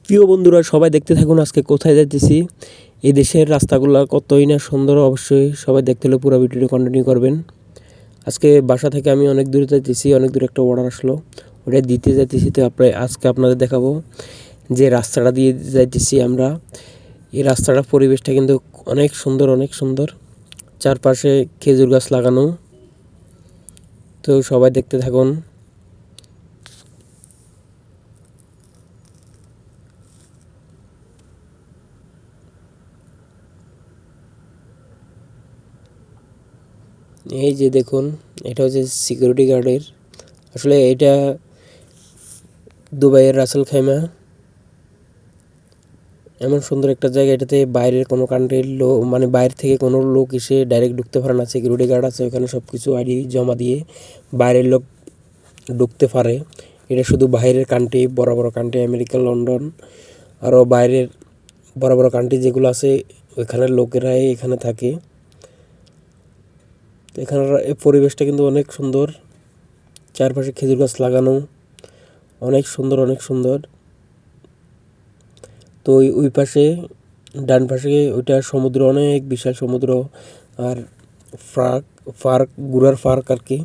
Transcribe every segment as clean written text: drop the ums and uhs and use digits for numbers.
প্রিয় বন্ধুরা, সবাই দেখতে থাকুন আজকে কোথায় যাইতেছি। এই দেশের রাস্তাগুলো কতই না সুন্দর, অবশ্যই সবাই দেখতে হলে পুরো ভিডিওটি কন্টিনিউ করবেন। আজকে বাসা থেকে আমি অনেক দূরে যাইতেছি, অনেক দূরে একটা অর্ডার আসলো, ওটা দিতে যাইতেছি। তো আজকে আপনাদের দেখাবো যে রাস্তাটা দিয়ে যাইতেছি আমরা। এই রাস্তাটার পরিবেশটা কিন্তু অনেক সুন্দর, অনেক সুন্দর। চারপাশে খেজুর গাছ লাগানো। তো সবাই দেখতে থাকুন। এই যে দেখুন, এটা হচ্ছে সিকিউরিটি গার্ডের। আসলে এটা দুবাইয়ের রাসেল খাইমা। এমন সুন্দর একটা জায়গা, এটাতে বাইরের কোনো কান্ট্রির লোক, মানে বাইরে থেকে কোনো লোক এসে ডাইরেক্ট ঢুকতে পারে না। সিকিউরিটি গার্ড আছে ওখানে, সব কিছু আইডি জমা দিয়ে বাইরের লোক ঢুকতে পারে। এটা শুধু বাইরের কান্ট্রি, বড় বড় কান্ট্রি, আমেরিকা, লন্ডন, আরও বাইরের বড় বড় কান্ট্রি যেগুলো আছে ওইখানের লোকেরাই এখানে থাকে। তো এখানের পরিবেশটা কিন্তু অনেক সুন্দর, চারপাশে খেজুর গাছ লাগানো, অনেক সুন্দর, অনেক সুন্দর। তো ওই পাশে ডান পাশে ওইটা সমুদ্র, অনেক বিশাল সমুদ্র। আর পার্ক ঘোড়ার পার্ক আর কি।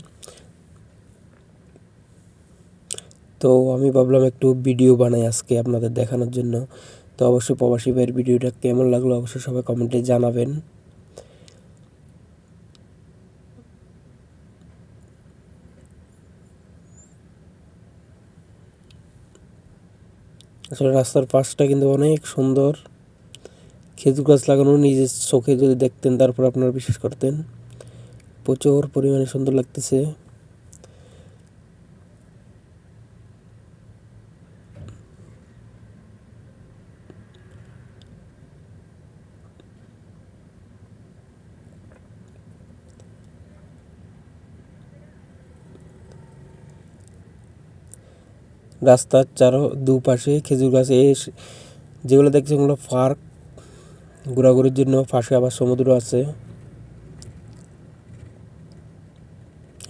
তো আমি ভাবলাম একটু ভিডিও বানাই আজকে আপনাদের দেখানোর জন্য। তো অবশ্যই প্রবাসী ভাইয়ের ভিডিওটা কেমন লাগলো অবশ্যই সবাই কমেন্টে জানাবেন। আসলে রাস্তার পাশটা কিন্তু অনেক সুন্দর, খেজুর গাছ লাগানো, নিজের চোখে যদি দেখতেন তারপর আপনারা বিশ্বাস করতেন। প্রচুর পরিমাণে সুন্দর লাগতেছে। রাস্তার দুপাশে খেজুর গাছ, যেগুলো দেখছি ওগুলো পার্ক, ঘোরাঘুরির জন্য। পাশে আবার সমুদ্র আছে।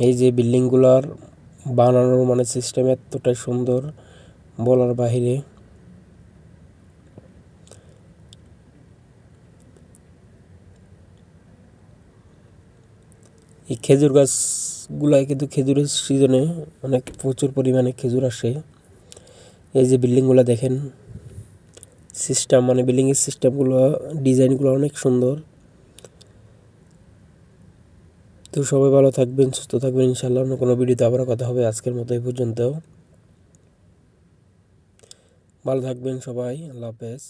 এই যে বিল্ডিংগুলোর বানানোর মানে সিস্টেম এতটাই সুন্দর, বলার বাহিরে। এই খেজুর গাছগুলাই কিন্তু খেজুরের সিজনে অনেক প্রচুর পরিমাণে খেজুর আসে। এই যে বিল্ডিংগুলো দেখেন, সিস্টেম মানে বিল্ডিংয়ের সিস্টেমগুলো, ডিজাইনগুলো অনেক সুন্দর। তো সবাই ভালো থাকবেন, সুস্থ থাকবেন। ইনশাআল্লাহ অন্য কোনো ভিডিওতে আবার কথা হবে। আজকের মতো এই পর্যন্ত। ভালো থাকবেন সবাই। আল্লাহ হাফেজ।